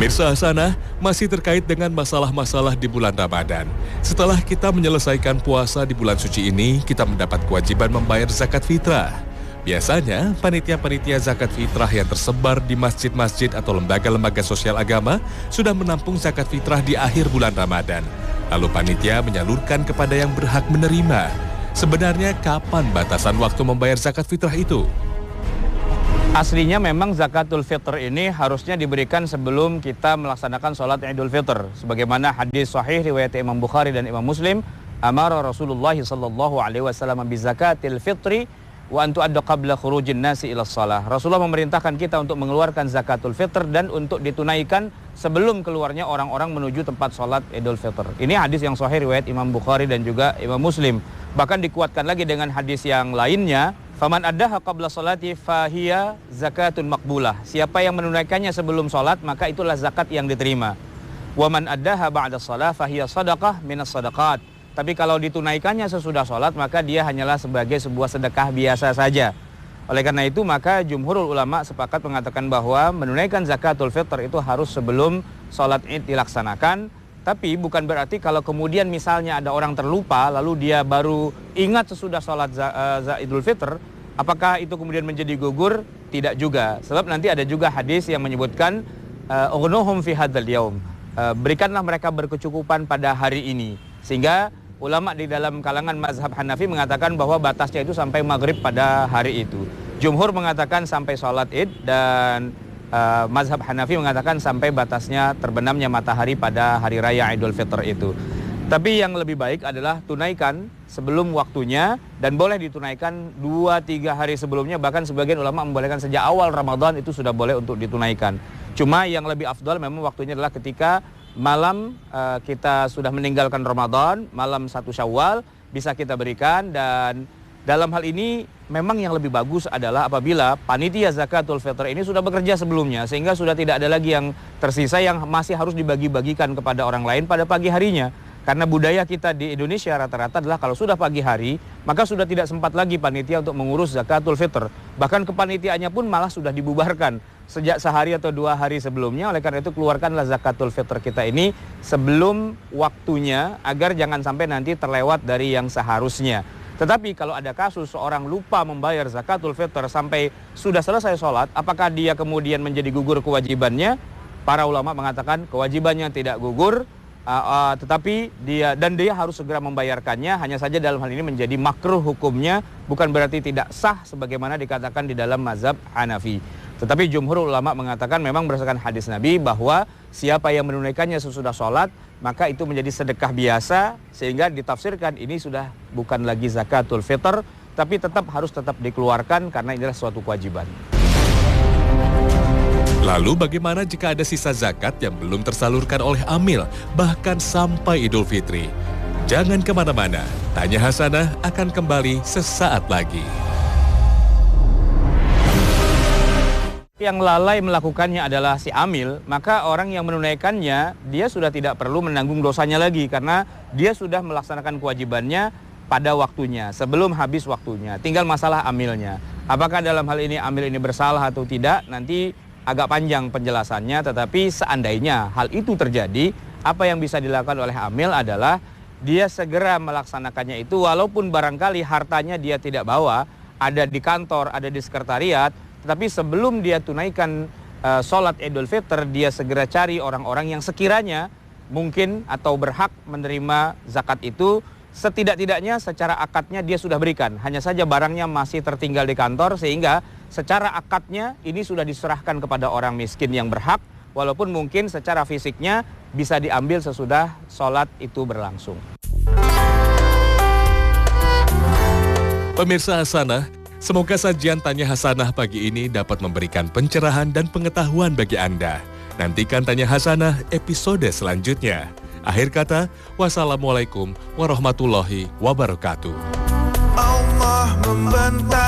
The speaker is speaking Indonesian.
Pemirsa Hasanah, masih terkait dengan masalah-masalah di bulan Ramadan. Setelah kita menyelesaikan puasa di bulan suci ini, kita mendapat kewajiban membayar zakat fitrah. Biasanya, panitia-panitia zakat fitrah yang tersebar di masjid-masjid atau lembaga-lembaga sosial agama sudah menampung zakat fitrah di akhir bulan Ramadan. Lalu panitia menyalurkan kepada yang berhak menerima. Sebenarnya kapan batasan waktu membayar zakat fitrah itu? Aslinya memang zakatul fitr ini harusnya diberikan sebelum kita melaksanakan sholat Idul Fitr. Sebagaimana hadis sahih riwayat Imam Bukhari dan Imam Muslim, amara Rasulullah sallallahu alaihi wasallam bi zakatil fitri wa an tu'adda qabla khurujin nasi ila shalah. Rasulullah memerintahkan kita untuk mengeluarkan zakatul fitr dan untuk ditunaikan sebelum keluarnya orang-orang menuju tempat sholat Idul Fitr. Ini hadis yang sahih riwayat Imam Bukhari dan juga Imam Muslim. Bahkan dikuatkan lagi dengan hadis yang lainnya, faman addaha qabla sholati fahiya zakatun maqbulah. Siapa yang menunaikannya sebelum sholat, maka itulah zakat yang diterima. Wa man addaha ba'da shalah fahiya sadaqah minas sadaqat. Tapi kalau ditunaikannya sesudah sholat, maka dia hanyalah sebagai sebuah sedekah biasa saja. Oleh karena itu, maka jumhurul ulama sepakat mengatakan bahwa menunaikan zakatul fitr itu harus sebelum sholat id dilaksanakan. Tapi bukan berarti kalau kemudian misalnya ada orang terlupa, lalu dia baru ingat sesudah sholat Idul Fitr, apakah itu kemudian menjadi gugur? Tidak juga. Sebab nanti ada juga hadis yang menyebutkan ughnuhum fi hadzal yaum. Berikanlah mereka berkecukupan pada hari ini. Sehingga ulama di dalam kalangan mazhab Hanafi mengatakan bahwa batasnya itu sampai maghrib pada hari itu. Jumhur mengatakan sampai sholat id dan mazhab Hanafi mengatakan sampai batasnya terbenamnya matahari pada hari raya Idul Fitr itu. Tapi yang lebih baik adalah tunaikan sebelum waktunya dan boleh ditunaikan 2-3 hari sebelumnya, bahkan sebagian ulama membolehkan sejak awal Ramadan itu sudah boleh untuk ditunaikan. Cuma yang lebih afdal memang waktunya adalah ketika malam kita sudah meninggalkan Ramadan, malam 1 Syawal bisa kita berikan. Dan dalam hal ini memang yang lebih bagus adalah apabila panitia zakatul fitr ini sudah bekerja sebelumnya, sehingga sudah tidak ada lagi yang tersisa yang masih harus dibagi-bagikan kepada orang lain pada pagi harinya. Karena budaya kita di Indonesia rata-rata adalah kalau sudah pagi hari, maka sudah tidak sempat lagi panitia untuk mengurus zakatul fitr. Bahkan kepanitiaannya pun malah sudah dibubarkan sejak sehari atau 2 hari sebelumnya. Oleh karena itu keluarkanlah zakatul fitr kita ini sebelum waktunya, agar jangan sampai nanti terlewat dari yang seharusnya. Tetapi kalau ada kasus seorang lupa membayar zakatul fitr sampai sudah selesai sholat, apakah dia kemudian menjadi gugur kewajibannya? Para ulama mengatakan kewajibannya tidak gugur, tetapi dia harus segera membayarkannya. Hanya saja dalam hal ini menjadi makruh hukumnya, bukan berarti tidak sah sebagaimana dikatakan di dalam mazhab Hanafi. Tetapi jumhur ulama mengatakan memang berdasarkan hadis Nabi bahwa siapa yang menunaikannya sesudah sholat, maka itu menjadi sedekah biasa, sehingga ditafsirkan ini sudah bukan lagi zakatul fitr, tapi tetap dikeluarkan karena inilah suatu kewajiban. Lalu bagaimana jika ada sisa zakat yang belum tersalurkan oleh amil, bahkan sampai Idul Fitri? Jangan kemana-mana, Tanya Hasanah akan kembali sesaat lagi. Yang lalai melakukannya adalah si amil, maka orang yang menunaikannya, dia sudah tidak perlu menanggung dosanya lagi, karena dia sudah melaksanakan kewajibannya pada waktunya, sebelum habis waktunya. Tinggal masalah amilnya. Apakah dalam hal ini amil ini bersalah atau tidak, nanti agak panjang penjelasannya. Tetapi seandainya hal itu terjadi, apa yang bisa dilakukan oleh amil adalah dia segera melaksanakannya itu, walaupun barangkali hartanya dia tidak bawa, ada di kantor, ada di sekretariat. Tetapi sebelum dia tunaikan sholat Idul Fitr, dia segera cari orang-orang yang sekiranya mungkin atau berhak menerima zakat itu. Setidak-tidaknya secara akadnya dia sudah berikan, hanya saja barangnya masih tertinggal di kantor, sehingga secara akadnya ini sudah diserahkan kepada orang miskin yang berhak, walaupun mungkin secara fisiknya bisa diambil sesudah sholat itu berlangsung. Pemirsa Hasanah, semoga sajian Tanya Hasanah pagi ini dapat memberikan pencerahan dan pengetahuan bagi Anda. Nantikan Tanya Hasanah episode selanjutnya. Akhir kata, wassalamualaikum warahmatullahi wabarakatuh. Allah membentang